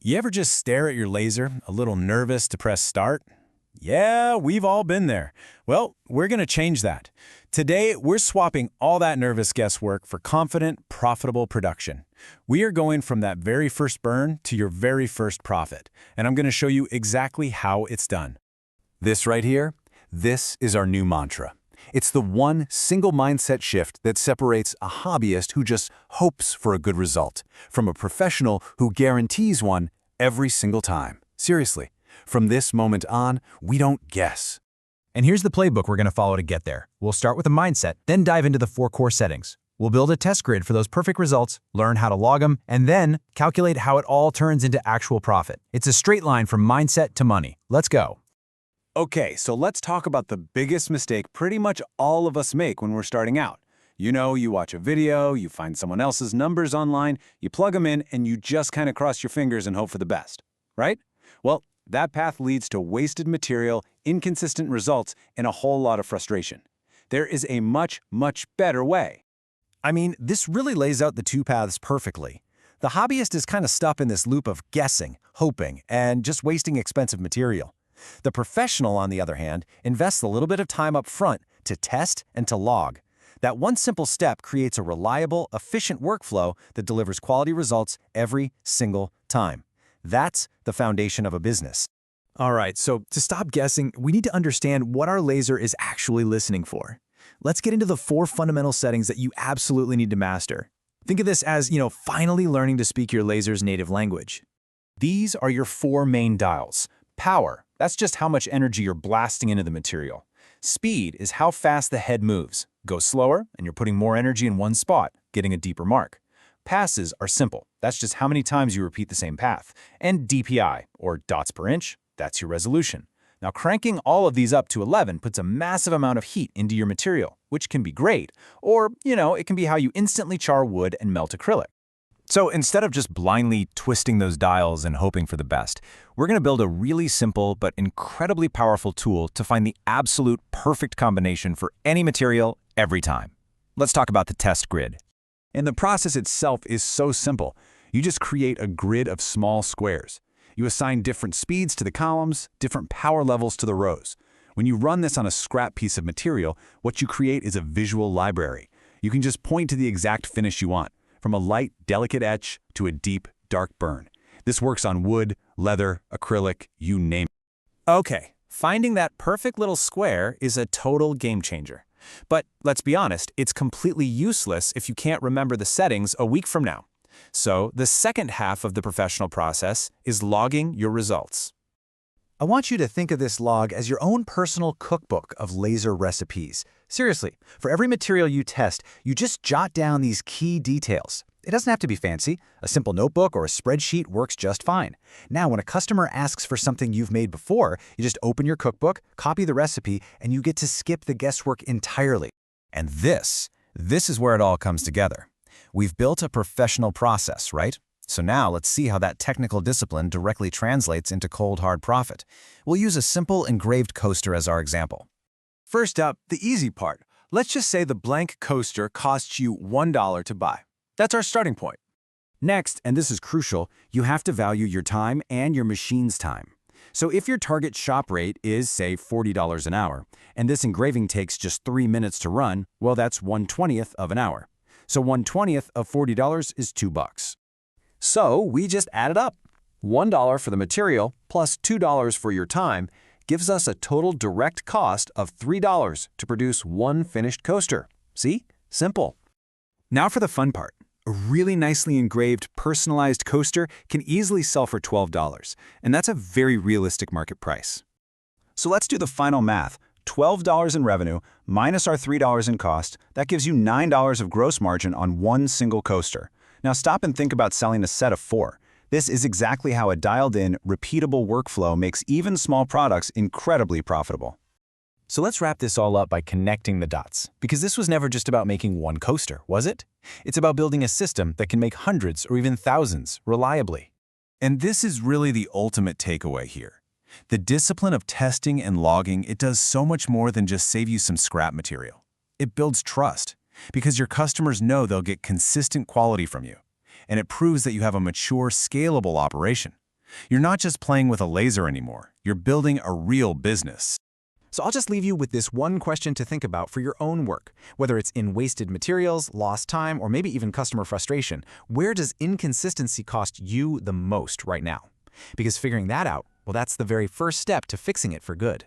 You ever just stare at your laser, a little nervous to press start? Yeah, we've all been there. Well, we're going to change that. Today, we're swapping all that nervous guesswork for confident, profitable production. We are going from that very first burn to your very first profit, and I'm going to show you exactly how it's done. This right here, this is our new mantra. It's the one single mindset shift that separates a hobbyist who just hopes for a good result from a professional who guarantees one every single time. Seriously, from this moment on, we don't guess. And here's the playbook we're going to follow to get there. We'll start with a mindset, then dive into the 4 core settings. We'll build a test grid for those perfect results, learn how to log them, and then calculate how it all turns into actual profit. It's a straight line from mindset to money. Let's go. Okay, so let's talk about the biggest mistake pretty much all of us make when we're starting out. You know, you watch a video, you find someone else's numbers online, you plug them in, and you just kind of cross your fingers and hope for the best, right? Well, that path leads to wasted material, inconsistent results, and a whole lot of frustration. There is a much, much better way. I mean, this really lays out the 2 paths perfectly. The hobbyist is kind of stuck in this loop of guessing, hoping, and just wasting expensive material. The professional, on the other hand, invests a little bit of time up front to test and to log. That one simple step creates a reliable, efficient workflow that delivers quality results every single time. That's the foundation of a business. All right, so to stop guessing, we need to understand what our laser is actually listening for. Let's get into the 4 fundamental settings that you absolutely need to master. Think of this as, finally learning to speak your laser's native language. These are your 4 main dials. Power, that's just how much energy you're blasting into the material. Speed is how fast the head moves. Go slower, and you're putting more energy in one spot, getting a deeper mark. Passes are simple. That's just how many times you repeat the same path. And DPI, or dots per inch, that's your resolution. Now, cranking all of these up to 11 puts a massive amount of heat into your material, which can be great, or, it can be how you instantly char wood and melt acrylic. So instead of just blindly twisting those dials and hoping for the best, we're going to build a really simple but incredibly powerful tool to find the absolute perfect combination for any material every time. Let's talk about the test grid. And the process itself is so simple. You just create a grid of small squares. You assign different speeds to the columns, different power levels to the rows. When you run this on a scrap piece of material, what you create is a visual library. You can just point to the exact finish you want, from a light, delicate etch to a deep, dark burn. This works on wood, leather, acrylic, you name it. Okay, finding that perfect little square is a total game changer. But let's be honest, it's completely useless if you can't remember the settings a week from now. So the second half of the professional process is logging your results. I want you to think of this log as your own personal cookbook of laser recipes. Seriously, for every material you test, you just jot down these key details. It doesn't have to be fancy. A simple notebook or a spreadsheet works just fine. Now, when a customer asks for something you've made before, you just open your cookbook, copy the recipe, and you get to skip the guesswork entirely. And this is where it all comes together. We've built a professional process, right? So now let's see how that technical discipline directly translates into cold, hard profit. We'll use a simple engraved coaster as our example. First up, the easy part. Let's just say the blank coaster costs you $1 to buy. That's our starting point. Next, and this is crucial, you have to value your time and your machine's time. So if your target shop rate is, say, $40 an hour, and this engraving takes just 3 minutes to run, well, that's 1/20th of an hour. So 1/20th of $40 is $2. So we just add it up. $1 for the material plus $2 for your time gives us a total direct cost of $3 to produce one finished coaster. See? Simple. Now for the fun part. A really nicely engraved, personalized coaster can easily sell for $12, and that's a very realistic market price. So let's do the final math. $12 in revenue minus our $3 in cost, that gives you $9 of gross margin on one single coaster. Now stop and think about selling a set of 4. This is exactly how a dialed-in, repeatable workflow makes even small products incredibly profitable. So let's wrap this all up by connecting the dots, because this was never just about making one coaster, was it? It's about building a system that can make hundreds or even thousands reliably. And this is really the ultimate takeaway here. The discipline of testing and logging, it does so much more than just save you some scrap material. It builds trust, because your customers know they'll get consistent quality from you. And it proves that you have a mature, scalable operation. You're not just playing with a laser anymore. You're building a real business. So I'll just leave you with this one question to think about for your own work. Whether it's in wasted materials, lost time, or maybe even customer frustration, where does inconsistency cost you the most right now? Because figuring that out, well, that's the very first step to fixing it for good.